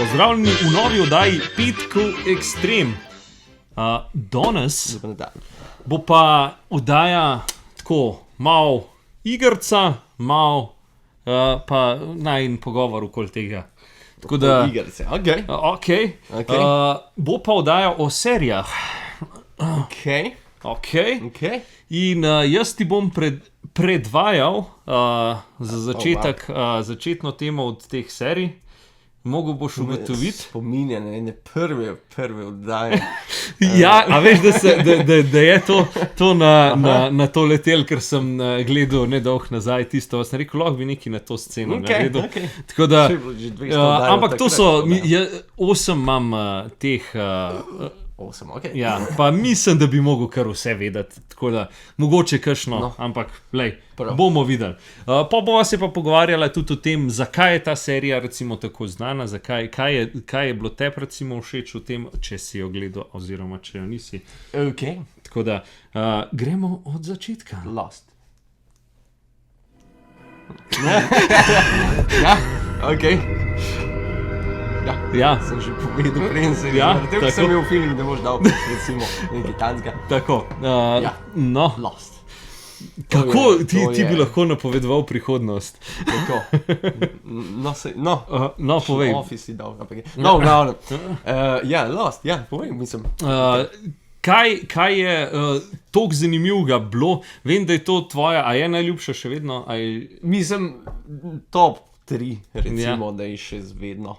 Pozdravljeni v novi oddaji Petkov Extreme. Danes bo pa oddaja tako malo igrca, malo pa najin pogovor okoli tega. Tako da, igrice, okej. Bo pa oddaja o serijah. Okej. In jaz ti bom predvajal za začetek začetno temo od teh serij. Mogo boš ugotoviti. Spominja na ene prve oddaje. Ja, a veš, da je to na to letel, ker sem gledal nedolgo nazaj tisto, vas ne rekel, lahko bi nekaj na to sceno naredil. Tako da, ampak to so, 8 imam teh... 8, okej. Ja, pa mislim, da bi mogel kar vse vedeti, tako da mogoče kakšno, ampak lej, bomo videli. Pa bova se pa pogovarjala tudi o tem, zakaj je ta serija recimo tako znana, kaj je bilo tebi recimo všeč v tem, če si jo gledal oziroma če jo nisi. Okej. Tako da, gremo od začetka. Lost. Ja, okej. Ja, sem že povedal, preden se tako. sem imel feeling, da boš dal recimo nekaj tanzga. Tako, no, Lost. kako ti bi lahko napovedoval prihodnost? Tako. No, povej. Office si dal, ampak je. No, glavno. Ja, Lost, ja, povej, mislim. Kaj je toliko zanimivega bilo? Vem, da je to tvoja, a je najljubša še vedno? Mislim, top 3, recimo, da je še vedno.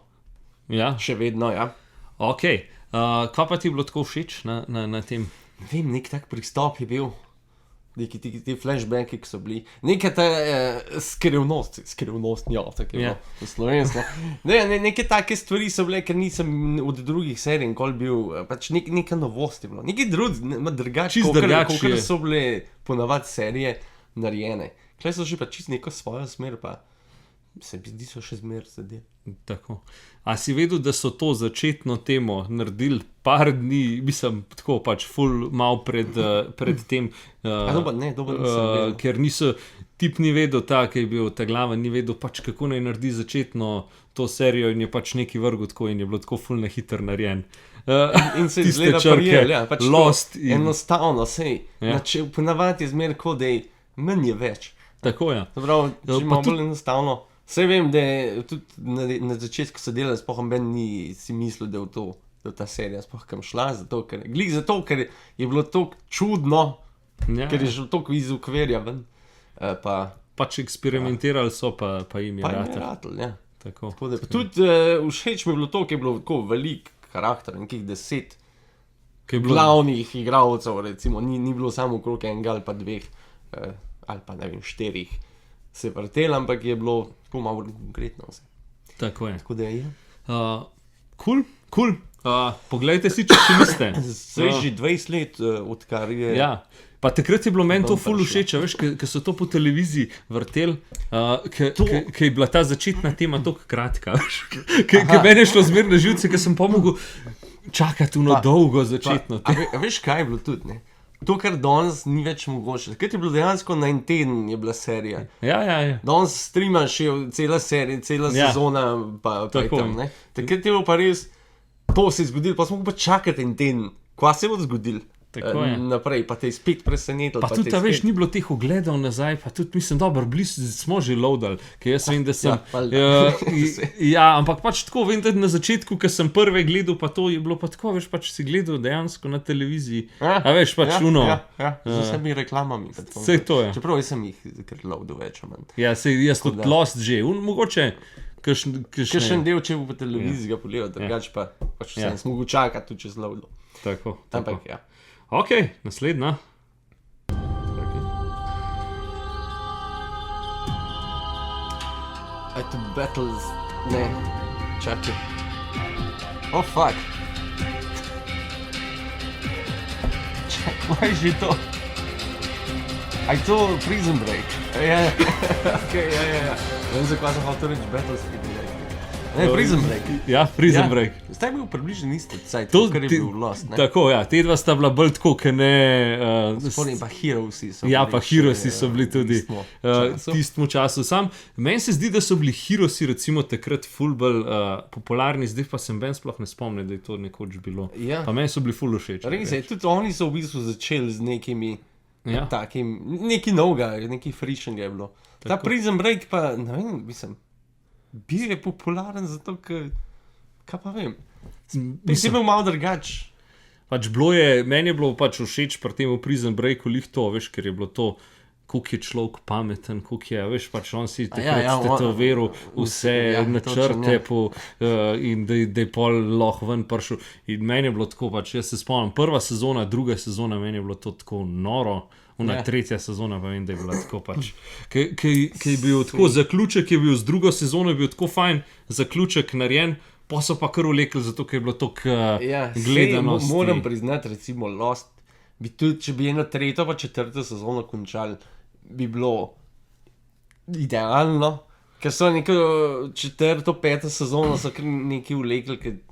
Ja? Še vedno, ja. Ok. Kaj pa ti je bilo tako všeč na tem? Vem, nek tak pristop je bil. Neki ti flashbacki, ki so bili. Neka ta skrivnost, ja, tako je bilo v slovensko. Neke take stvari so bile, ker nisem od drugih serij nikoli bil, pač neka novost je bilo. Nekaj drugače, kakor so bile ponavadi serije narejene. Klej so že pa čisto neko svojo smer, pa se mi zdi, so še zmer zadel. Tako. A si vedel, da so to začetno temo naredili par dni, mislim, tako pač ful mal pred tem, ker tip ni vedel, ki je bil ta glaven, ni vedel pač kako naj naredi začetno to serijo in je pač neki vrgel tako in je bilo tako ful na hiter narejen. In se izgleda prijel, ja, pač Lost to, enostavno, sej, ponavadi je zmer kot, da je manj je več. Tako, ja. Zapravo, če ima bolj enostavno. Saj vem, da je tudi na začetku so delali, sploh Ben ni si mislil, da je ta serija sploh kam šla, ker je bilo toliko čudno, ker je že toliko iz okvirja ven. Pač eksperimentirali so, pa jim je ratel. Ja. Tako. Tudi všeč mi je bilo to, ker je bilo tako velik karakter, nekih 10 glavnih igralcev, recimo, ni bilo samo okrog enega ali pa 2, ali pa ne vem, 4 se vrtel, ampak je bilo tako malo konkretno vse. Tako je. Tako da je. Cool. Poglejte si, če še niste. Saj že 20 let, odkar je... Ja, pa takrat je bilo meni to ful všeč, veš, ker so to po televiziji vrtel, ker je bila ta začetna tema toliko kratka, veš, ker meni je šlo zmer na živce, ker sem pa mogel čakati dolgo začetno. Veš, kaj je bilo tudi, ne? To, kar danes ni več mogoče. Takrat je bilo dejansko na en teden je bila serija. Ja. Danes streamaš je cela serija, cela sezona, pa je tam, ne. Takrat je bilo pa res, to se je zgodilo, pa smo pa čakati en teden. Kva se bo zgodilo? Naprej, pa te je spet presenetil. Pa tudi, veš, ni bilo teh ogledov nazaj, pa tudi, mislim, dobro, smo že loadali, ker jaz vem, da sem... Ja, ampak pač tako, vem, da na začetku, ko sem prve gledal, pa to je bilo pa tako, veš, pač si gledal dejansko na televiziji. A veš, pač uno... Ja, z vsemi reklamami. Sej to je. Čeprav jaz sem jih kar loadal več o manj. Ja, sej jaz tudi Lost že, mogoče... Kakšen del, če bo po televiziji ga pogledal, drugače pa pač sem mogel čakati tudi čez loadal. Tako. Ampak, ja. Ok, naslednja. To battles... Ne, čakaj. Oh, fuck. Čakaj, kaj je že to? Aj to Prison Break. Ja. Ok, ja. Vem, zakaj sem hotel reči Battlefield. Ne, Prison Break. Ja, Prison Break. Zdaj je bil približno isto, to, kar je bil Lost. Ne? Tako, ja, te dva sta bila bolj tako, ker ne... Spomnim pa Heroesi so ja, bili. Pa Heroesi so bili tudi v tistem času. Meni se zdi, da so bili Heroesi recimo takrat ful bolj popularni, zdaj pa sem ben sploh ne spomnil, da je to nekoč bilo. Ja. Pa meni so bili ful všeč. Res je, tudi oni so v bistvu začeli z nekimi takim, neki novega, neki frišenga je bilo. Ta Prison Break pa, ne vem, mislim, bil je popularen zato, ker, kaj pa vem, mislim, bil malo drugač. Pač meni je bilo pač všeč pri tem Prison Breaku lih to, veš, ker je bilo to, koliko je človek pameten, koliko je, veš, pač on si takrat tetoviral vse načrte in da je pol lahko ven prišel. In meni je bilo tako, pač jaz se spomnim, prva sezona, druga sezona, meni je bilo to tako noro. Tretja sezona pa vem, da je bila tako pač. Ki je bil tako zaključek, je bil z drugo sezono, je bil tako fajn zaključek narejen, pa so pa kar vlekli, zato ker je bilo to gledanosti. Moram priznati, recimo Lost, bi tudi, če bi eno tretjo pa četrto sezono končali, bi bilo idealno, ker so neko četrto, peto sezono so kar neki vlekli, ker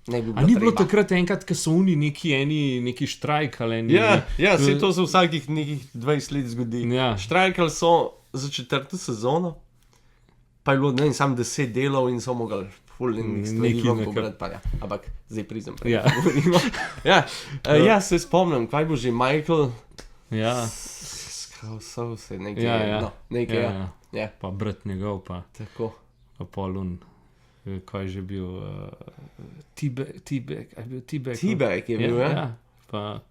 ne bi bilo treba. A ni bilo takrat enkrat, ker so oni neki štrajkali? Ja, se to se vsakih nekih 20 let zgodi. Ja. Štrajkali so za četrto sezono, pa je bilo, ne vem, sam 10 delov in so mogli neki pobrati, pa ja. Ampak zdaj Prison Break. Ja. Ja, se spomnim, kaj bo že Michael? Ja. So se nekaj, ja. Pa brat njegov, pa. Tako. Pa Polun. Kaj je že bil? T-Bag je bil, ja? Ja, pa...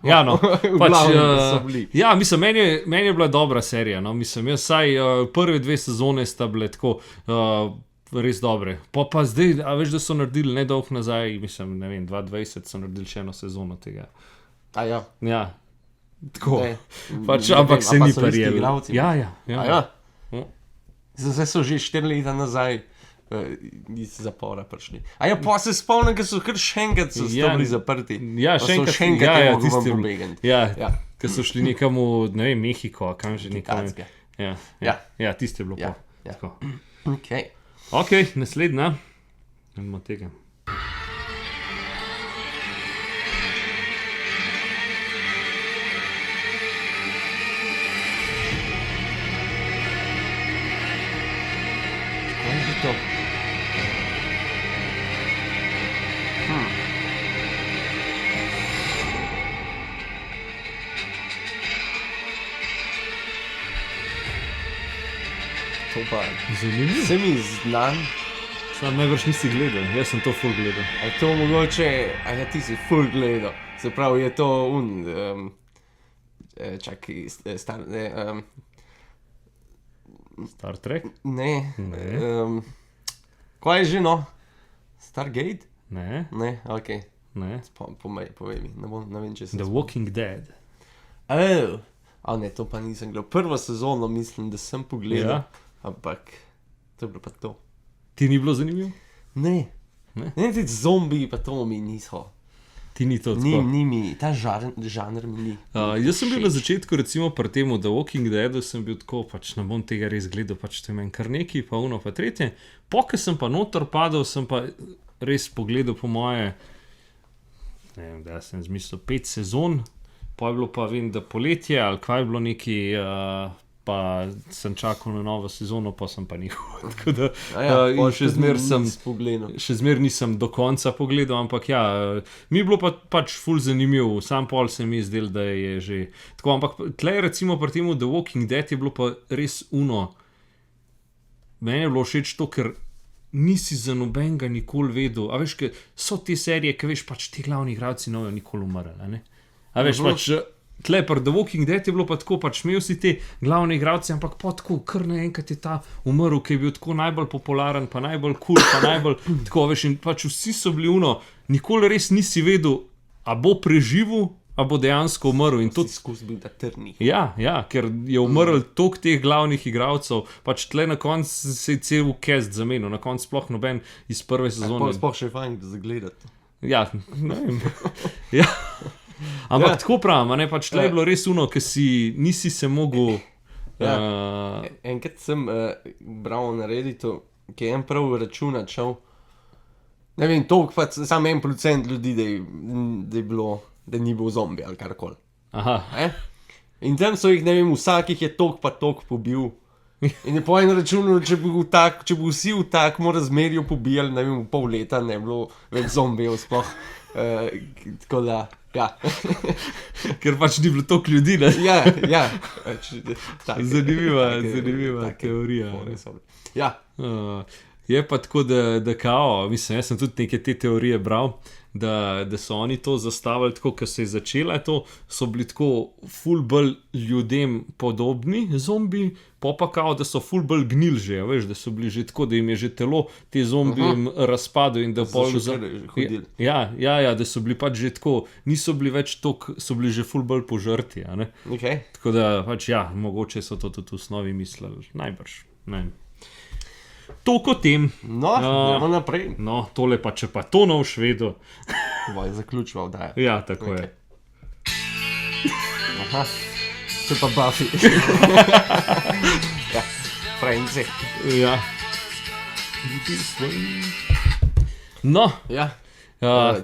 Ja, no. Pač, ja, mislim, meni je bila dobra serija, no. Mislim, jaz saj prve 2 sezone sta bile tako res dobre. Pa zdaj, a veš, da so naredili nedolgo nazaj, mislim, ne vem, 2020 so naredili še eno sezono tega. A ja? Ja. Tako. Pač, ampak se ni prijeli. Ja. Zdaj so že 4 leta nazaj iz zapora prišli. A ja, pa se spomnim, ker so kar še enkrat so bili zaprti. Ja, še enkrat mogli pobegati. Ja, ker so šli nekam v, ne vem, Mehiko, kam že nekam. Ja, tiste je bilo pa. Tako. Ok, naslednja. Nemo tega. Kaj je to? To pa zanimivo. Se mi znan. Sam najbrž nisi gledal, jaz sem to ful gledal. A je to mogoče, a ja ti si ful gledal. Se pravi, je to čakaj, Star Trek? Ne. Kaj je že, no? Stargate? Ne. Ne, ok. Ne. Povej mi, ne vem, če sem... The Walking Dead. A ne, to pa nisem gledal. Prvo sezono mislim, da sem pogledal, ampak to je bilo pa to. Ti ni bilo zanimivo? Ne. Ne, ti zombiji pa to mi niso. Ti ni to tako? Ni mi, ta žanr mi ni. Jaz sem bil na začetku, recimo pri temu The Walking Deadu, sem bil tako, pač ne bom tega res gledal, pač to je meni kar neki, pa uno, pa tretje. Ko sem pa noter padal, sem pa res pogledal po moje, ne vem, da sem zmislil 5 sezon, pa je bilo pa, vem, da poletje, ali kaj je bilo neki, pa sem čakal na novo sezono, pa sem pa njihov. Tako da, še zmer nisem do konca pogledal, ampak ja, mi je bilo pač ful zanimivo, sam pol se mi je zdel, da je že tako, ampak tlej recimo pri temu The Walking Dead je bilo pa res uno, meni je bilo všeč to, ker nisi za nobenega nikoli vedel, a veš, ker so te serije, ki veš, pač ti glavni igralci nojo nikoli umrli, ne? A veš, pač tle pri The Walking Dead je bilo pa tako, pač imel si te glavne igralce, ampak pa tako, kar naenkrat je ta umrl, ki je bil tako najbolj popularen, pa najbolj cool, pa najbolj tako, veš, in pač vsi so bili uno, nikoli res nisi vedel, a bo preživel, a bo dejansko umrl. In to skozi bil ta trni. Ja, ker je umrl toliko teh glavnih igralcev, pač tle na koncu se je cel cast zamenil, na koncu sploh noben iz prve sezone. Sploh še fajn za gledati. Ja, ne vem. Ja. Ampak tako pravim, ne, pač tle je bilo res uno, ker nisi se mogel... Enkrat sem bral na Redditu ki je en prav računat šel. Ne vem, toliko pa samo 1% ljudi, da je bilo, da ni bil zombi ali karkoli. In tam so jih, ne vem, vsakih je toliko pa toliko pobil. In je po enem računu, če bi vsi v takem razmerju pobijali, ne vem, v pol leta ne bilo več zombijev sploh. Tako da, ja. Ker pač ni bilo toliko ljudi, ne? Ja. Zanimiva teorija. Ja. Je pa tako, da kao, mislim, jaz sem tudi neke te teorije bral, da so oni to zastavili tako, ko se je začela to, so bili tako ful bolj ljudem podobni zombi, pa kao, da so ful bolj gnili že, veš, da so bili že tako, da jim je že telo te zombi razpadlo in da pol ja, da so bili pač že tako, niso bili več toliko, so bili že ful bolj požrti, a ne? Okay. Tako da pač ja, mogoče so to tudi v osnovi mislili, najbrž, ne vem. Toliko o tem. No, gremo naprej. No, tole pa, če pa to v Švedu. Boj, zaključval, da je. Ja, tako je. Aha, to pa Buffy. Ja, Friendsi. Ja. No. Ja.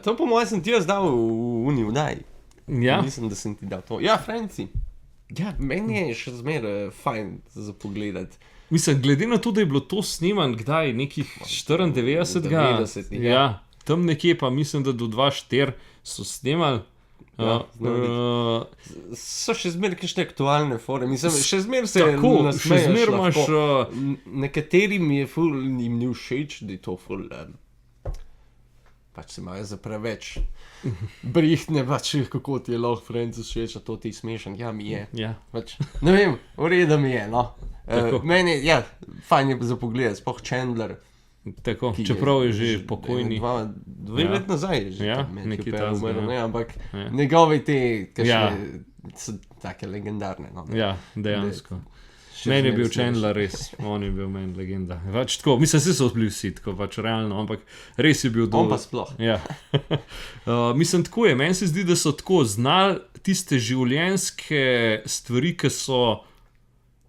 To po mojem sem ti jaz dal v uni vdaj. Ja. Mislim, da sem ti dal to. Ja, Friendsi. Ja, meni je še zmeraj fajn za pogledati. Mislim, glede na to, da je bilo to sniman, kdaj, nekih 94. Ja, tam nekje pa mislim, da do 2004 so snimali. So še zmeraj kakšne aktualne fore, mislim, še zmeraj se nasmeješ. Še zmeraj imaš... Nekaterim je ful, jim ni všeč, da je to ful... Pač se imajo za preveč brihtne, pač kako ti je lahko Friends všeč, a to ti smešen. Ja, mi je. Ja. Pač, ne vem, v redu mi je, no. Meni, ja, fajn je za pogled, spoh Chandler. Tako, čeprav je že pokojni. 2 let nazaj je že. Ja, nekaj ta umrl, ne, ampak njegove te, so take legendarne. No. Ja, dejansko. Meni je bil Chandler res, on je bil meni legenda. Pač tako, mislim, se so bili vsi tako, pač realno, ampak res je bil On pa sploh. Ja. Mislim, tako je, meni se zdi, da so tako znali tiste življenjske stvari,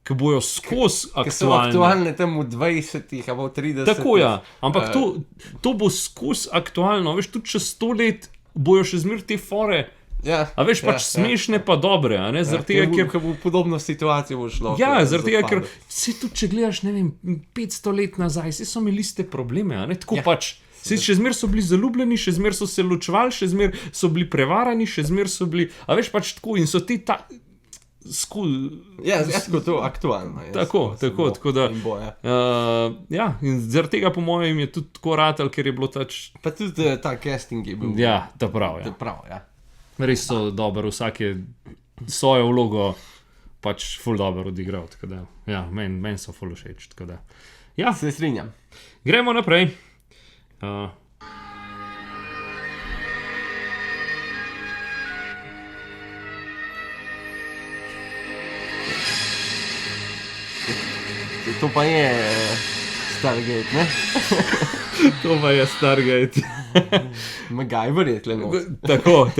ki bojo skozi aktualne. Ki so aktualne tam v 20-ih, ali v 30-ih. Tako ja, ampak to bo skozi aktualno, veš, tudi čez 100 let bojo še zmer te fore. Ja, a veš, pač smešne pa dobre, a ne, zaradi tega, ker v podobno situacijo bo šlo. Ja, zaradi tega, ker vse tudi, če gledaš, ne vem, 500 let nazaj, vse so imeli iste probleme, a ne, tako pač, še zmer so bili zaljubljeni, še zmer so se ločevali, še zmer so bili prevarani, še zmer so bili, a veš, pač tako in so ti Ja, tako to aktualno. Tako da, ja, in zaradi tega po mojem je tudi tako ratal, ker je bilo pa tudi ta casting je bil. Ja, ta prav, ja. Res so dobro, vsak je svojo vlogo pač ful dobro odigral, tako da, ja, meni so ful všeč, tako da, ja. Se strinjam. Gremo naprej. To pa je Stargate, ne? To pa je Stargate. MacGyver je tle nos. Tako.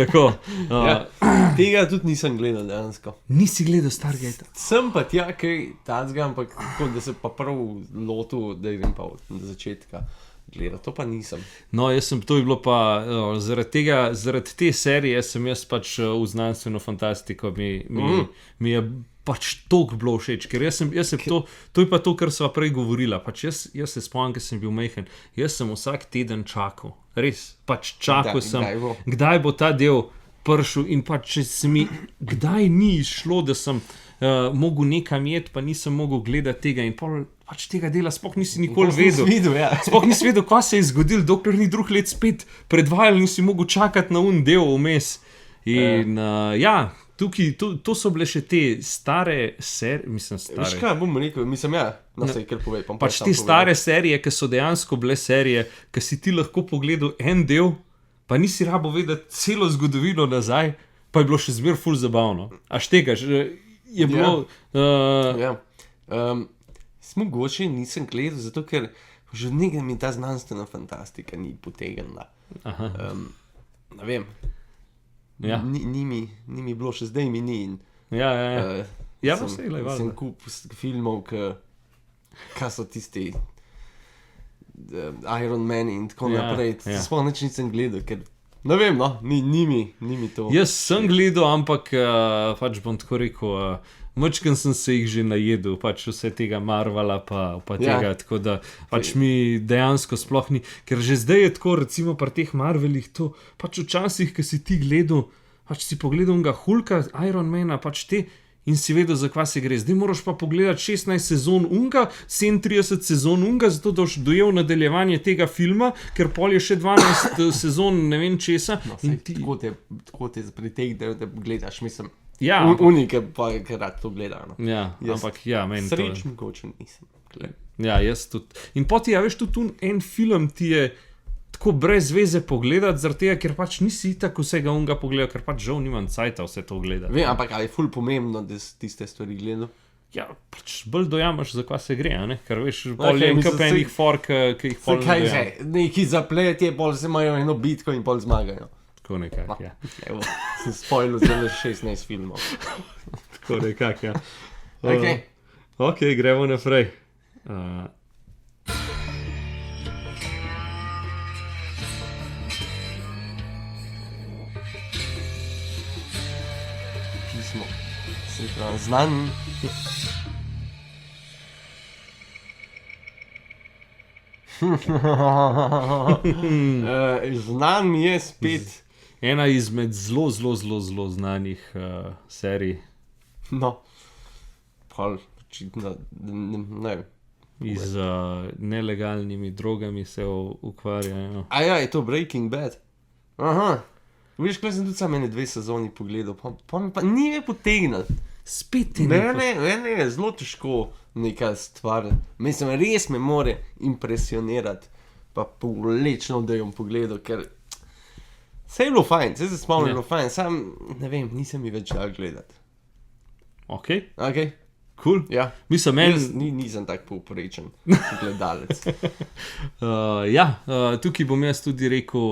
Ja, tega tudi nisem gledal dejansko. Nisi gledal Stargate? Sem pa tja kaj tacga, ampak tako, da se pa prav lotil, da idem pa od začetka gledati. To pa nisem. No, to je bilo pa, zaradi te serije sem jaz pač v znanstveno fantastiko, mi je pač toliko bilo všeč, ker to je pa to, kar sva prej govorila, pač jaz se spomnim, ker sem bil majhen, jaz sem vsak teden čakal, res, pač čakal sem, kdaj bo ta del prišel in pač če se mi, kdaj ni išlo, da sem mogel nekam jeti, pa nisem mogel gledati tega in pač tega dela sploh nisi nikoli vedel. Sploh nisi vedel, kaj se je zgodilo, dokler ni drug let spet predvajal in si mogel čakati na un del vmes. In ja, tukaj, to so bile še te stare serije, mislim stare. Veš kaj, bom rekel, mislim ja, sej, ker povej. Pač te stare serije, ki so dejansko bile serije, ki si ti lahko pogledal en del, pa nisi rabo vedeti celo zgodovino nazaj, pa je bilo še zmer ful zabavno. Až tega, je bilo... Mogoče nisem gledal, zato ker že nekaj mi ta znanstvena fantastika ni potegnila. Ne vem. Ja. Ni mi bilo, še zdaj mi ni. Ja, sem kup filmov, kaj so tisti Iron Man in tako naprej. Sploh nič nisem gledal, ker ne vem, no, ni mi to. Jaz sem gledal, ampak pač bom tako rekel, mačken sem se jih že najedel, pač vse tega Marvela pa tega, tako da pač mi dejansko sploh ni, ker že zdaj je tako, recimo pri teh Marvelih to, pač včasih, ki si ti gledal, pač si pogledal ga Hulka, Iron Mana, pač te in si vedel, za kva se gre. Zdaj moraš pa pogledati 16 sezon unga, 37 sezon unga, zato da boš dojel nadaljevanje tega filma, ker pol je še 12 sezon, ne vem česa. No, tako te pritegne, da gledaš, mislim. Ja, unike pa rad to gledajo. No. Ja, ampak ja, meni to. Srečen kočen nisem. Ja, jaz tudi. In poti, veš, tudi en film ti je tako brez veze pogledati, zaradi tega, ker pač nisi itak vsega unga pogledal, ker pač žal nimam cajta vse to gledati. Vem, ampak je ful pomembno, da si tiste stvari gledal? Ja, pač bolj dojamaš, za kva se gre, ne? Ker veš, bolj je enkap enih fork, ki jih pol ne dojam. Kaj že, neki zapletje, pol se imajo eno bitko in pol zmagajo. Tako nekak, ja. Evo, sem spoilil zelo 16 filmov. Tako nekak, ja. Ok, gremo naprej. Pismo. Se pravi, znan. Znan mi je spet. Ena izmed zelo znanih serij. No, pol, očitno, ne vem. Z nelegalnimi drogami se ukvarjajo. Ja, je to Breaking Bad? Aha. Veš, kaj sem tudi sam ene 2 sezoni pogledal, pa ni me potegnil. Spet ti Mene je zelo težko neka stvar. Mislim, res me more impresionirati, pa povlečno, da jom pogledal, ker vse je bilo fajn, vse se spomnim bilo fajn, sam, ne vem, nisem mi več dal gledati. Ok. Cool. Ja. Mislim, nisem tak povprečen gledalec. Tukaj bom jaz tudi rekel,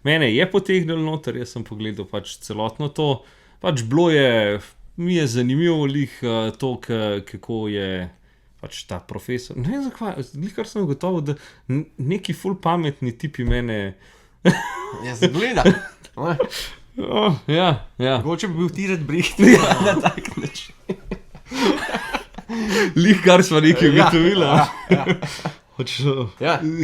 mene je potegnil noter, jaz sem pogledal pač celotno to, pač bilo je, mi je zanimivo lih to, kako je pač ta profesor, ne vem zakaj, kar sem gotovo, da neki ful pametni tipi mene. Jaz gledam. Ja. Mogoče bi bil Tiret Bricht na tak način. Lih, kar smo nekaj ugotovili.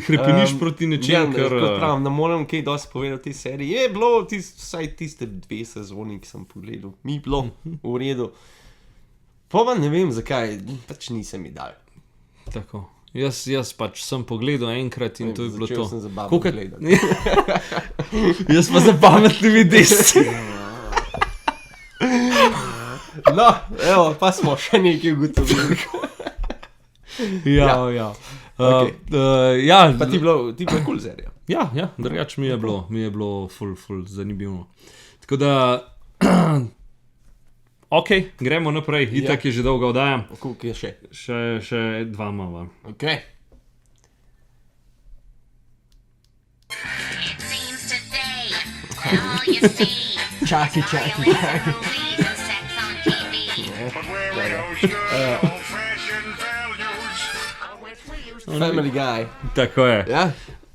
Hrepeniš proti nečem, ker pravim, ne morem kaj dosti povedati o tej seriji. Je bilo vsaj tiste 2 sezoni, ki sem pogledal, mi bilo v redu. Pa ne vem zakaj, pač nisem mi dal. Tako. Jaz pač sem pogledal enkrat in to je bilo to. Začel sem zabavno gledati. Jaz pa za pametnimi desci. No, evo, pa smo še nekaj ugotovili. Ja. Pa ti bilo cool serija. Ja, drugač mi je bilo ful zanimivo. Tako da, ok, gremo naprej, itak je že dolgo oddajam. Koliko je še? Še 2 imamo. Ok. Čaki. Family Guy. Tako je. Ja?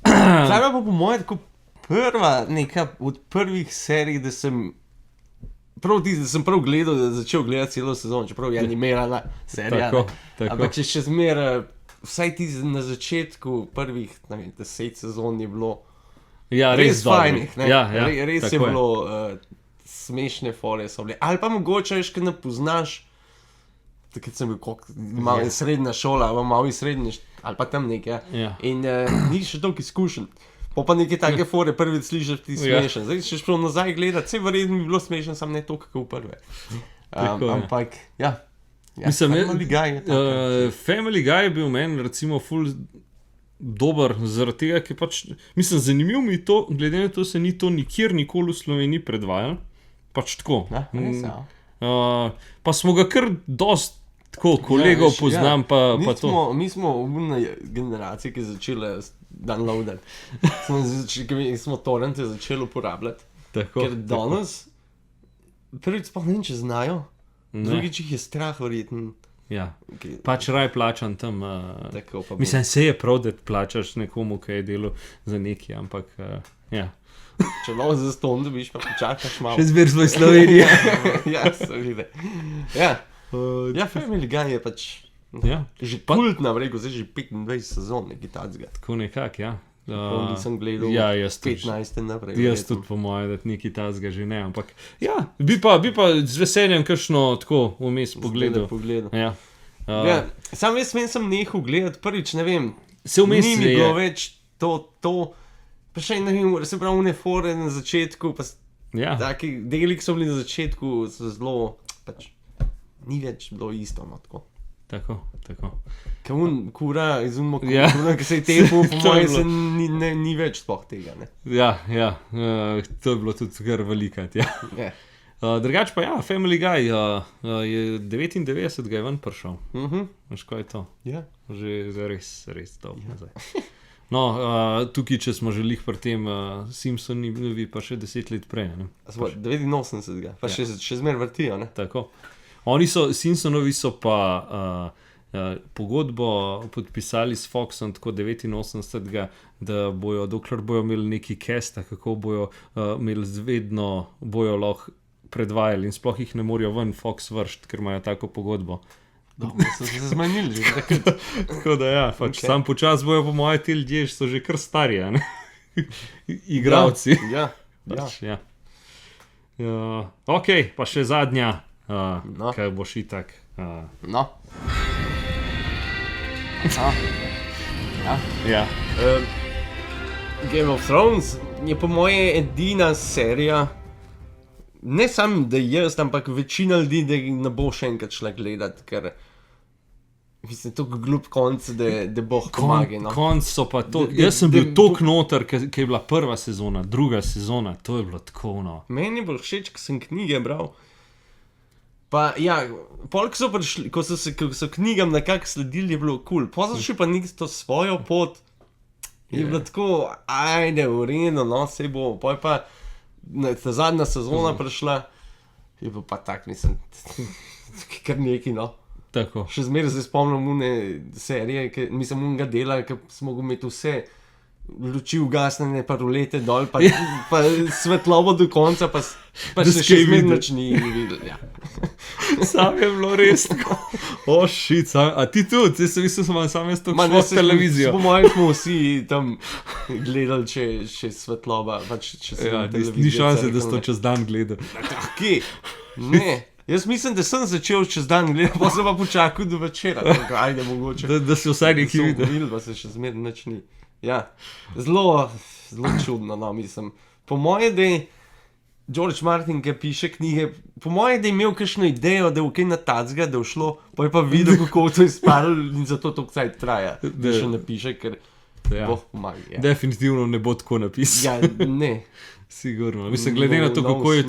Zdaj pa po moje tako prva neka od prvih serij, da sem prav gledal, da začel gledati celo sezono, čeprav je animirana serija. Tako. Ampak če še zmeraj, vsaj ti na začetku prvih 10 sezon je bilo res fajnih. Res je bilo smešne fore so bile. Ali pa mogoče veš, kad ne poznaš, takrat sem bil malo srednja šola, malo srednje, ali pa tam nekaj. In nisi še toliko izkušen. Pa nekaj take fore prvič slišiš, ti smešen. Zdaj si šel nazaj gledati, vse verjetno bi bilo smešen, sam ne toliko kot v prve. Ampak, ja. Family Guy je tako. Family Guy je bil meni recimo ful dober, zaradi tega, ker pač, mislim, zanimivo mi to, glede na to, se ni to nikjer nikoli v Sloveniji predvajal. Pač tako. Pa smo ga kar dost tako, kolegov poznam, pa to. Mi smo umna generacija, ki je začela downloadati. Smo torrente začeli uporabljati. Ker danes prvič sploh ne vem, če znajo. Drugič jih je strah verjetno Ja. Pač raj plačam tam. Mislim, se je prav, da plačaš nekomu, ki je delal za neki, ampak ja. Če malo za ston dobiš, pa počakaš malo. Še zmer smo iz Slovenije. Ja, se vidi. Ja, Family Guy je pač že kultna, vrego, zdaj že 25 sezon nekaj tacga. Tako nekak, ja. Nisem gledal 15 naprej. Jaz tudi po moje, da neki tazga že ne, ampak ja, bi pa z veseljem kakšno tako vmes pogledal. Ja. Sam jaz sem nehal gledati prvič, ne vem, ni mi bilo več to, pa še ne vem, se pravi une fore na začetku, pa taki deli, ki so bili na začetku, so zelo, pač ni več bilo isto, no tako. Tako. Kura iz unmo kuna, ki se je tepu, po mojem se ni več spoh tega, ne. Ja, to je bilo tudi kar velikat, ja. Drugač pa Family Guy je 99 ga je ven prišel. Veš, kaj je to? Ja. Že res dolgo nazaj. No, tukaj, če smo želih pri tem Simpsoni, bi pa še 10 let prej, ne. 89 pa še zmer vrtijo, ne. Tako. Simpsonovi so pa pogodbo podpisali s Foxom tako 89, da bojo, dokler bojo imeli neki cast, kako bojo imeli vedno, bojo lahko predvajali in sploh jih ne morajo ven Fox vršt, ker imajo tako pogodbo. So se zmanjili že takrat. Tako da pač sam počas bojo po moje ti ljudje, so že kar starji, ne? Igravci. Ja. Ok, pa še zadnja. Kaj boš itak. Game of Thrones je po moje edina serija, ne samo da jaz, ampak večina ljudi, da ne bo še enkrat šla gledat, ker mislim, toliko glup konc, da boh pomagi, no. Konc so pa to, jaz sem bil toliko noter, ki je bila prva sezona, druga sezona, to je bilo tako, no. Meni je bilo všeč, ko sem knjige bral. Pa pol, ko so knjigam nekako sledili, je bilo cool. Pozaši pa nekaj svojo pot, je bilo tako, ajde, v redu, no, sej bo. Pol pa ta zadnja sezona prišla, je bilo pa tak, mislim, kar neki, no. Tako. Še zmeraj se spomnim une serije, mislim, unega dela, ki smo ga imeli vse, luči ugasnene, pa rulete dol, pa svetlobo do konca, pa se še zmeraj nič ni videl, ja. Sam je bilo res tako. A ti tudi? Jaz sem mislil, sam jaz to šlo s televizijo. Po mojem smo vsi tam gledali, če svetloba, če se televizija. Ni šanse, da si to čez dan gledal. Kje? Ne. Jaz mislim, da sem začel čez dan gledati, pa sem pa počakal do večera. Ajde, mogoče. Da si vsaj nekaj videl. Pa se še zmeraj nič ni. Ja, zelo čudno, no, mislim. Po moje, da je George Martin, ki piše knjige, po moje, da je imel kakšno idejo, da je kaj na tacga, da je šlo, pa je pa videl, kako to je spadlo in zato to kaj traja, da še napiše, ker boh pomaga. Ja. Definitivno ne bo tako napisal. Ja, ne. Sigurno. Mislim, glede na to, kako je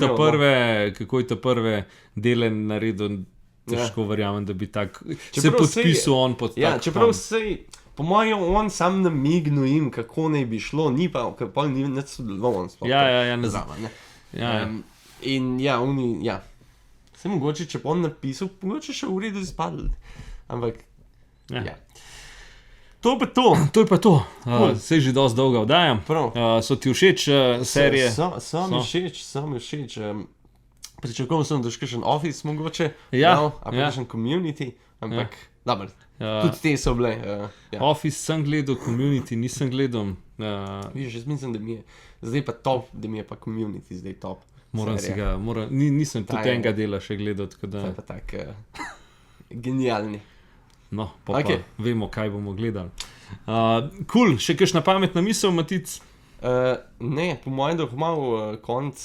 ta prve dele naredil, težko verjamem, da bi tak se podpisal on pod tak. Ja, čeprav sej, po mojem, on sam namignil jim, kako naj bi šlo, ni pa, ker pol ni nič sodeloval on sploh. Ne znam. In se mogoče, če pa on napisal, mogoče še v redu izpadli. Ampak, To je pa to. Sej že dosti dolgo vdajam. So ti všeč serije? So mi všeč. Pričakujem sem, da še kakšen Office mogoče, a pa kakšen Community, ampak dobro, tudi te so bile. Office sem gledal, Community nisem gledal. Viš, jaz mislim, da mi je zdaj pa top, da mi je pa Community zdaj top. Nisem tudi enega dela še gledal, tako da. To je pa tak genialni. No, pa vemo, kaj bomo gledali. Cool, še kakšna pametna misel, Matic? Ne, po mojem, da malo konc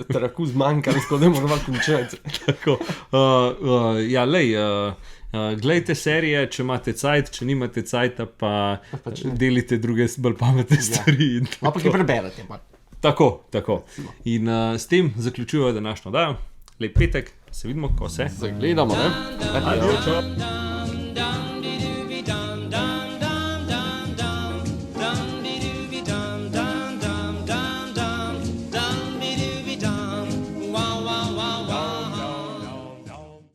traku zmanjka, tako da moramo končati. Tako, glejte serije, če imate cajt, če nimate cajta, pa delite druge bolj pametne stvari. Pa ki preberete. Tako. In s tem zaključujejo današnjo dajo. Lep petek, se vidimo, ko se zagledamo, ne? Adijo, čau.